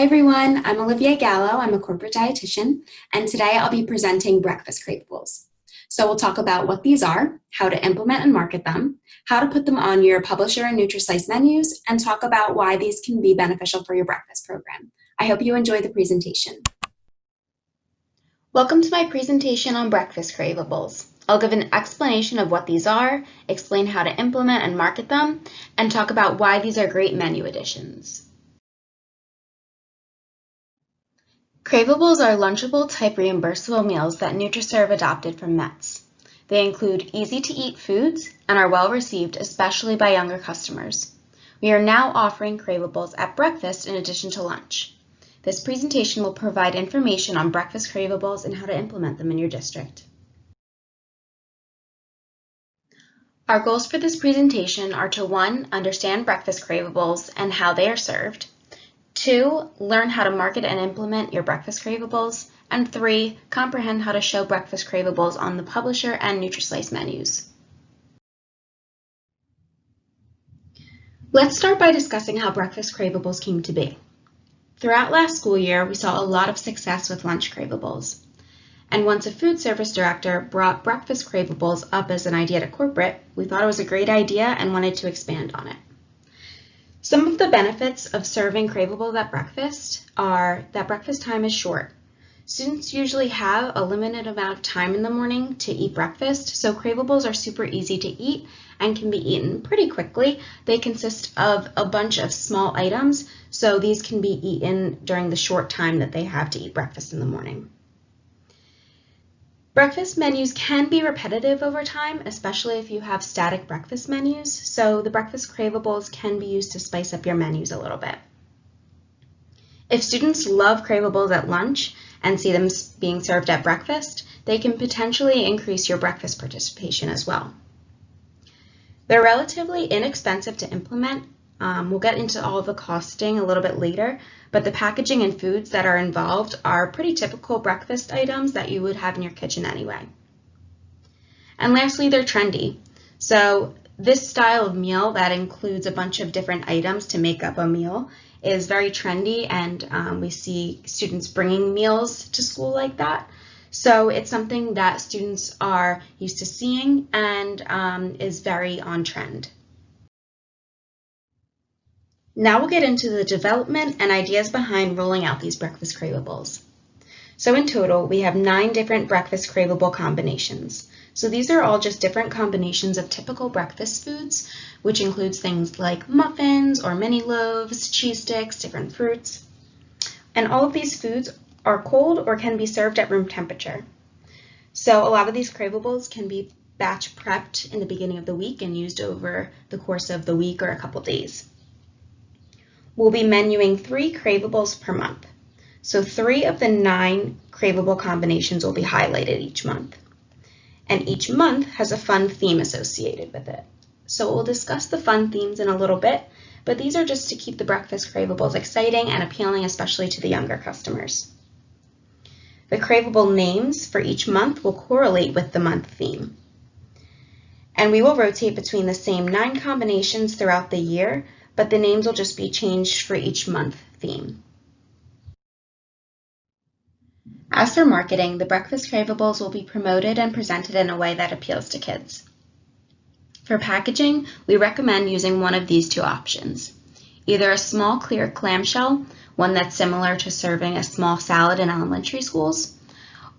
everyone, I'm Olivia Gallo. I'm a corporate dietitian, and today I'll be presenting breakfast craveables. So we'll talk about what these are, how to implement and market them, how to put them on your publisher and Nutri-Slice menus, and talk about why these can be beneficial for your breakfast program. I hope you enjoy the presentation. Welcome to my presentation on breakfast craveables. I'll give an explanation of what these are, explain how to implement and market them, and talk about why these are great menu additions. Craveables are Lunchable type reimbursable meals that Nutri-Serve adopted from METS. They include easy-to-eat foods and are well received, especially by younger customers. We are now offering Craveables at breakfast in addition to lunch. This presentation will provide information on breakfast Craveables and how to implement them in your district. Our goals for this presentation are to 1. Understand breakfast Craveables and how they are served. 2. Learn how to market and implement your breakfast Craveables. And 3. Comprehend how to show breakfast Craveables on the publisher and Nutri-Slice menus. Let's start by discussing how breakfast Craveables came to be. Throughout last school year, we saw a lot of success with lunch Craveables. And once a food service director brought breakfast Craveables up as an idea to corporate, we thought it was a great idea and wanted to expand on it. Some of the benefits of serving Craveables at breakfast are that breakfast time is short. Students usually have a limited amount of time in the morning to eat breakfast, so Craveables are super easy to eat and can be eaten pretty quickly. They consist of a bunch of small items, so these can be eaten during the short time that they have to eat breakfast in the morning. Breakfast menus can be repetitive over time, especially if you have static breakfast menus, so the breakfast Craveables can be used to spice up your menus a little bit. If students love Craveables at lunch and see them being served at breakfast, they can potentially increase your breakfast participation as well. They're relatively inexpensive to implement. We'll get into all of the costing a little bit later, but the packaging and foods that are involved are pretty typical breakfast items that you would have in your kitchen anyway. And lastly, they're trendy. So this style of meal that includes a bunch of different items to make up a meal is very trendy, and we see students bringing meals to school like that. So it's something that students are used to seeing and is very on trend. Now we'll get into the development and ideas behind rolling out these breakfast Craveables. So in total, we have 9 different breakfast Craveable combinations. So these are all just different combinations of typical breakfast foods, which includes things like muffins or mini loaves, cheese sticks, different fruits. And all of these foods are cold or can be served at room temperature. So a lot of these Craveables can be batch prepped in the beginning of the week and used over the course of the week or a couple days. We'll be menuing 3 Craveables per month. So 3 of the 9 Craveable combinations will be highlighted each month. And each month has a fun theme associated with it. So we'll discuss the fun themes in a little bit, but these are just to keep the breakfast Craveables exciting and appealing, especially to the younger customers. The Craveable names for each month will correlate with the month theme. And we will rotate between the same 9 combinations throughout the year, but the names will just be changed for each month theme. As for marketing, the breakfast Craveables will be promoted and presented in a way that appeals to kids. For packaging, we recommend using one of these 2 options. Either a small clear clamshell, one that's similar to serving a small salad in elementary schools,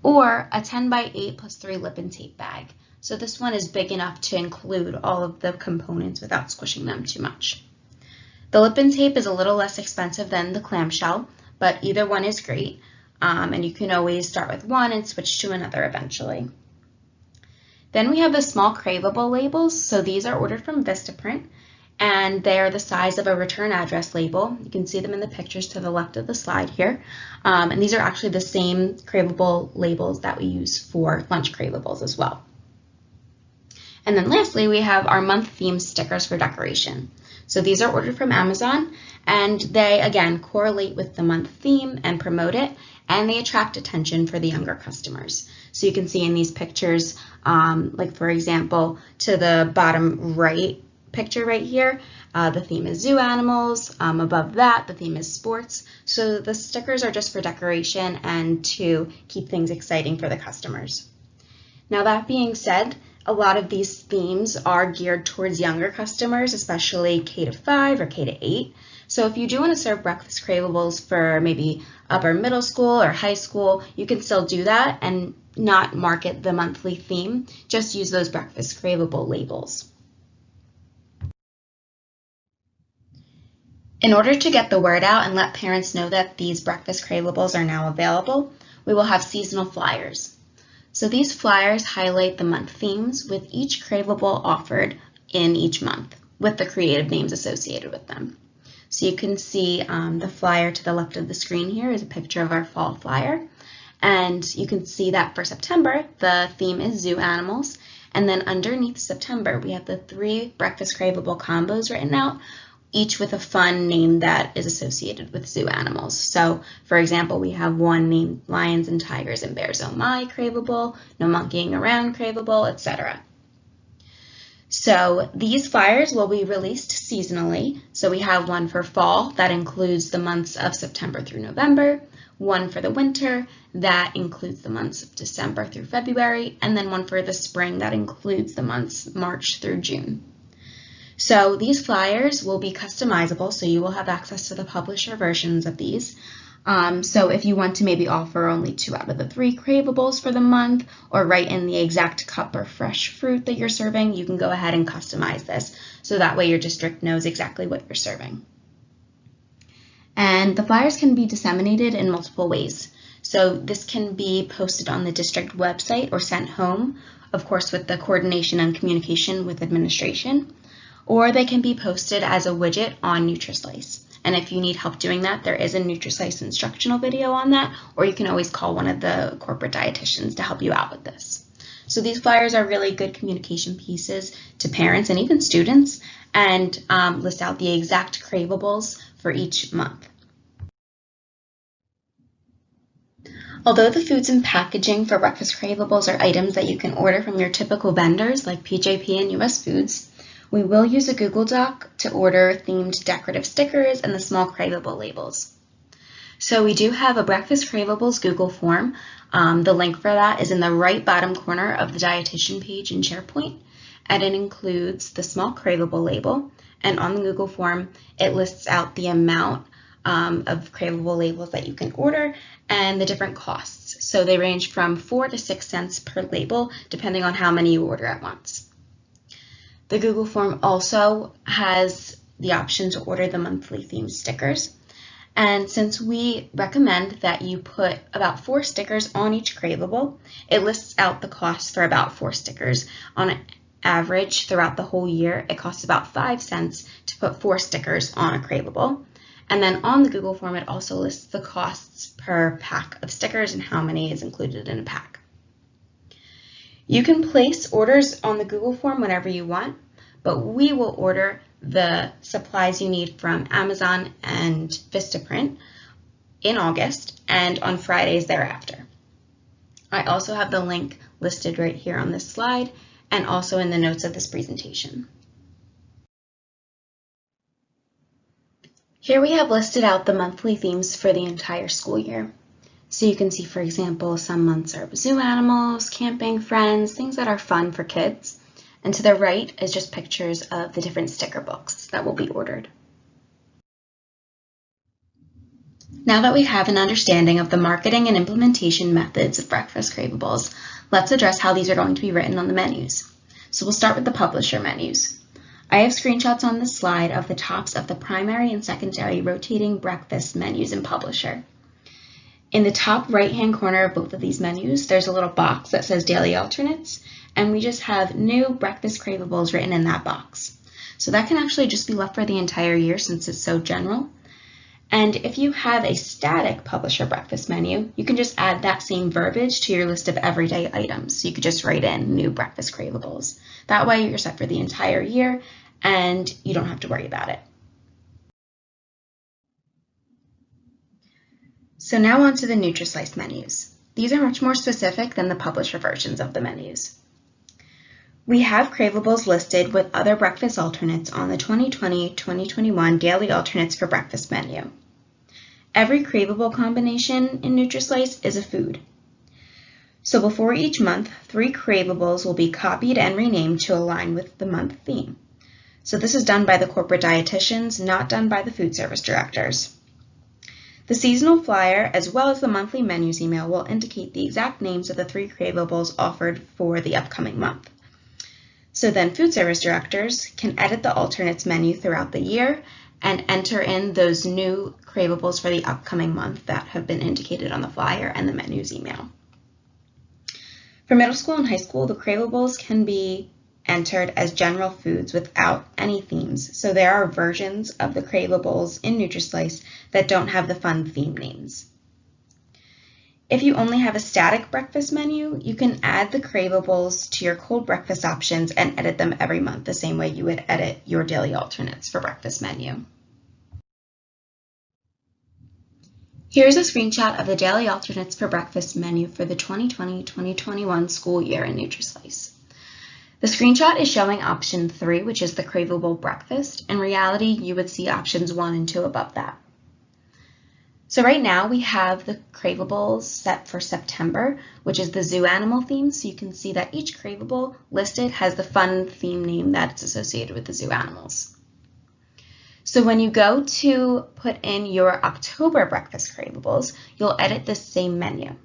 or a 10 by 8 plus 3 lip and tape bag. So this one is big enough to include all of the components without squishing them too much. The lip and tape is a little less expensive than the clamshell, but either one is great, and you can always start with one and switch to another eventually. Then we have the small Craveable labels. So these are ordered from Vistaprint, and they are the size of a return address label. You can see them in the pictures to the left of the slide here, and these are actually the same Craveable labels that we use for lunch Craveables as well. And then lastly, we have our month theme stickers for decoration. So these are ordered from Amazon, and they, again, correlate with the month theme and promote it, and they attract attention for the younger customers. So you can see in these pictures, like for example, to the bottom right picture right here, the theme is zoo animals. Above that, the theme is sports. So the stickers are just for decoration and to keep things exciting for the customers. Now that being said, a lot of these themes are geared towards younger customers, especially K-5 or K-8. So if you do want to serve breakfast Craveables for maybe upper middle school or high school, you can still do that and not market the monthly theme. Just use those breakfast Craveable labels. In order to get the word out and let parents know that these breakfast Craveables are now available, we will have seasonal flyers. So these flyers highlight the month themes with each Craveable offered in each month with the creative names associated with them. So you can see the flyer to the left of the screen here is a picture of our fall flyer. And you can see that for September, the theme is zoo animals. And then underneath September, we have the 3 breakfast Craveable combos written out, each with a fun name that is associated with zoo animals. So, for example, we have one named Lions and Tigers and Bears Oh My Craveable, No Monkeying Around Craveable, etc. So these flyers will be released seasonally. So we have one for fall that includes the months of September through November, one for the winter that includes the months of December through February, and then one for the spring that includes the months March through June. So these flyers will be customizable, so you will have access to the publisher versions of these. So if you want to maybe offer only 2 out of the 3 Craveables for the month, or write in the exact cup or fresh fruit that you're serving, you can go ahead and customize this, so that way your district knows exactly what you're serving. And the flyers can be disseminated in multiple ways. So this can be posted on the district website or sent home, of course with the coordination and communication with administration, or they can be posted as a widget on Nutri-Slice. And if you need help doing that, there is a Nutri-Slice instructional video on that, or you can always call one of the corporate dietitians to help you out with this. So these flyers are really good communication pieces to parents and even students, and list out the exact Craveables for each month. Although the foods and packaging for breakfast Craveables are items that you can order from your typical vendors like PJP and US Foods, we will use a Google Doc to order themed decorative stickers and the small Craveable labels. So we do have a breakfast Craveables Google form. The link for that is in the right bottom corner of the dietitian page in SharePoint, and it includes the small Craveable label. And on the Google form, it lists out the amount of Craveable labels that you can order and the different costs. So they range from 4 to 6 cents per label, depending on how many you order at once. The Google form also has the option to order the monthly themed stickers. And since we recommend that you put about 4 stickers on each Craveable, it lists out the cost for about 4 stickers. On average, throughout the whole year, it costs about 5 cents to put 4 stickers on a Craveable. And then on the Google form, it also lists the costs per pack of stickers and how many is included in a pack. You can place orders on the Google form whenever you want, but we will order the supplies you need from Amazon and Vistaprint in August and on Fridays thereafter. I also have the link listed right here on this slide and also in the notes of this presentation. Here we have listed out the monthly themes for the entire school year. So you can see, for example, some months are zoo animals, camping, friends, things that are fun for kids. And to the right is just pictures of the different sticker books that will be ordered. Now that we have an understanding of the marketing and implementation methods of breakfast Craveables, let's address how these are going to be written on the menus. So we'll start with the publisher menus. I have screenshots on this slide of the tops of the primary and secondary rotating breakfast menus in Publisher. In the top right-hand corner of both of these menus, there's a little box that says Daily Alternates, and we just have new breakfast Craveables written in that box. So that can actually just be left for the entire year since it's so general. And if you have a static Publisher breakfast menu, you can just add that same verbiage to your list of everyday items. So you could just write in new breakfast Craveables. That way you're set for the entire year and you don't have to worry about it. So now on to the Nutri-Slice menus. These are much more specific than the Publisher versions of the menus. We have Craveables listed with other breakfast alternates on the 2020-2021 Daily Alternates for Breakfast menu. Every Craveable combination in Nutri-Slice is a food. So before each month, 3 Craveables will be copied and renamed to align with the month theme. So this is done by the corporate dietitians, not done by the food service directors. The seasonal flyer, as well as the monthly menus email, will indicate the exact names of the 3 Craveables offered for the upcoming month. So then food service directors can edit the alternates menu throughout the year and enter in those new Craveables for the upcoming month that have been indicated on the flyer and the menus email. For middle school and high school, the Craveables can be entered as general foods without any themes. So there are versions of the Craveables in Nutri-Slice that don't have the fun theme names. If you only have a static breakfast menu, you can add the Craveables to your cold breakfast options and edit them every month the same way you would edit your daily alternates for breakfast menu. Here's a screenshot of the daily alternates for breakfast menu for the 2020-2021 school year in Nutri-Slice. The screenshot is showing option 3, which is the Craveable breakfast. In reality, you would see options 1 and 2 above that. So right now we have the Craveables set for September, which is the zoo animal theme. So you can see that each Craveable listed has the fun theme name that's associated with the zoo animals. So when you go to put in your October breakfast Craveables, you'll edit this same menu.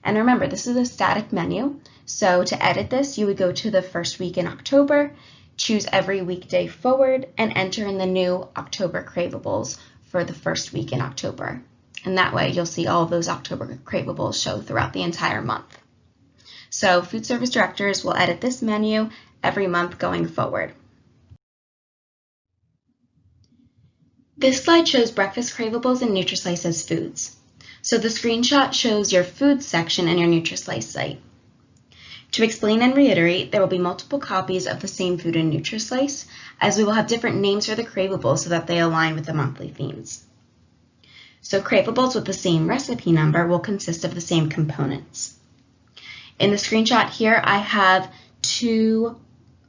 And remember, this is a static menu. So to edit this, you would go to the first week in October, choose every weekday forward, and enter in the new October Craveables for the first week in October. And that way you'll see all of those October Craveables show throughout the entire month. So food service directors will edit this menu every month going forward. This slide shows breakfast Craveables and Nutri-Slice as foods. So the screenshot shows your foods section in your Nutri-Slice site. To explain and reiterate, there will be multiple copies of the same food in Nutri-Slice, as we will have different names for the Craveables so that they align with the monthly themes. So Craveables with the same recipe number will consist of the same components. In the screenshot here, I have 2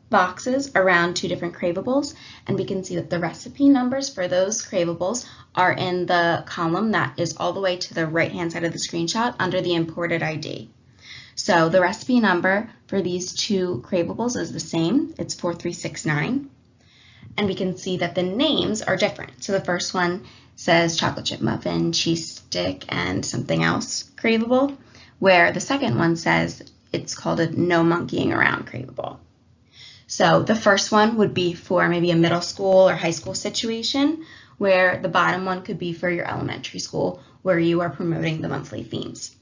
boxes around 2 different Craveables, and we can see that the recipe numbers for those Craveables are in the column that is all the way to the right-hand side of the screenshot under the imported ID. So the recipe number for these 2 Craveables is the same. It's 4369. And we can see that the names are different. So the first one says chocolate chip muffin, cheese stick, and something else Craveable, where the second one says it's called a no monkeying around Craveable. So the first one would be for maybe a middle school or high school situation, where the bottom one could be for your elementary school, where you are promoting the monthly themes.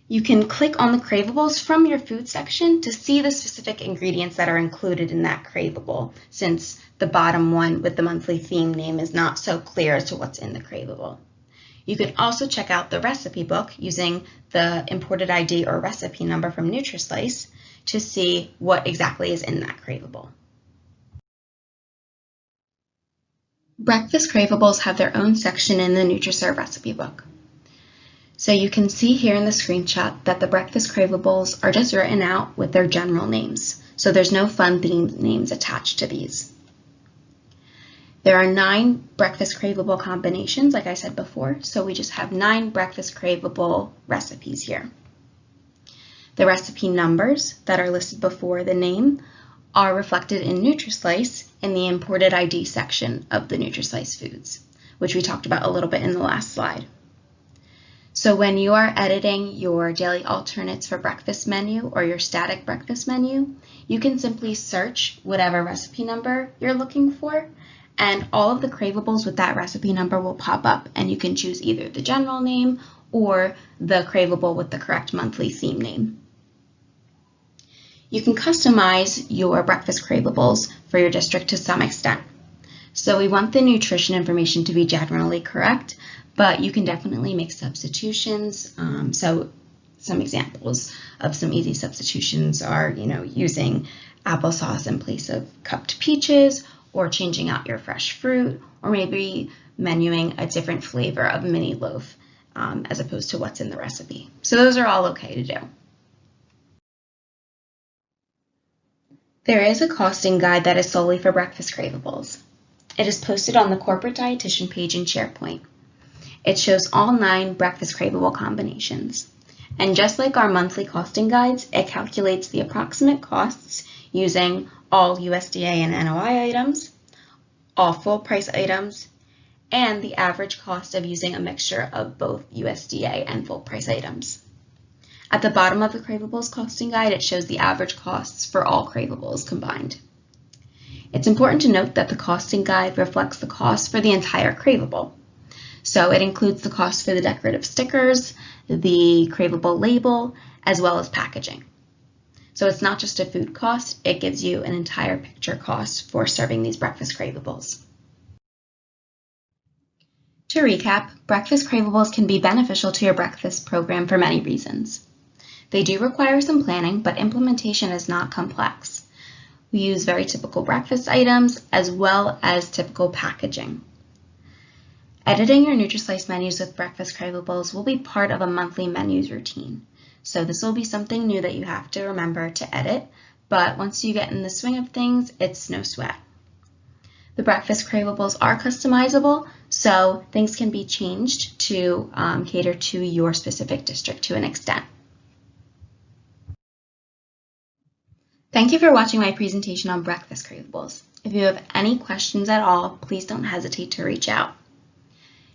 You can click on the Craveables from your food section to see the specific ingredients that are included in that Craveable, since the bottom one with the monthly theme name is not so clear as to what's in the Craveable. You can also check out the recipe book using the imported ID or recipe number from Nutri-Slice to see what exactly is in that Craveable. Breakfast Craveables have their own section in the Nutri-Serve recipe book. So you can see here in the screenshot that the breakfast Craveables are just written out with their general names. So there's no fun themed names attached to these. There are 9 breakfast Craveable combinations, like I said before, so we just have 9 breakfast Craveable recipes here. The recipe numbers that are listed before the name are reflected in Nutri-Slice in the imported ID section of the Nutri-Slice foods, which we talked about a little bit in the last slide. So when you are editing your daily alternates for breakfast menu or your static breakfast menu, you can simply search whatever recipe number you're looking for, and all of the Craveables with that recipe number will pop up, and you can choose either the general name or the Craveable with the correct monthly theme name. You can customize your breakfast Craveables for your district to some extent. So we want the nutrition information to be generally correct, but you can definitely make substitutions. So some examples of some easy substitutions are, using applesauce in place of cupped peaches, or changing out your fresh fruit, or maybe menuing a different flavor of mini loaf as opposed to what's in the recipe. So those are all okay to do. There is a costing guide that is solely for breakfast Craveables. It is posted on the corporate dietitian page in SharePoint. It shows all 9 breakfast Craveable combinations. And just like our monthly costing guides, it calculates the approximate costs using all USDA and NOI items, all full price items, and the average cost of using a mixture of both USDA and full price items. At the bottom of the Craveables costing guide, it shows the average costs for all Craveables combined. It's important to note that the costing guide reflects the cost for the entire Craveable. So it includes the cost for the decorative stickers, the Craveable label, as well as packaging. So it's not just a food cost, it gives you an entire picture cost for serving these breakfast Craveables. To recap, breakfast Craveables can be beneficial to your breakfast program for many reasons. They do require some planning, but implementation is not complex. We use very typical breakfast items as well as typical packaging. Editing your Nutri-Slice menus with breakfast Craveables will be part of a monthly menus routine. So this will be something new that you have to remember to edit, but once you get in the swing of things, it's no sweat. The breakfast Craveables are customizable, so things can be changed to cater to your specific district to an extent. Thank you for watching my presentation on breakfast Craveables. If you have any questions at all, please don't hesitate to reach out.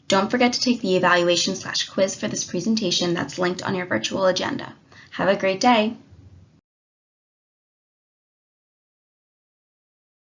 Don't forget to take the evaluation/quiz for this presentation that's linked on your virtual agenda. Have a great day.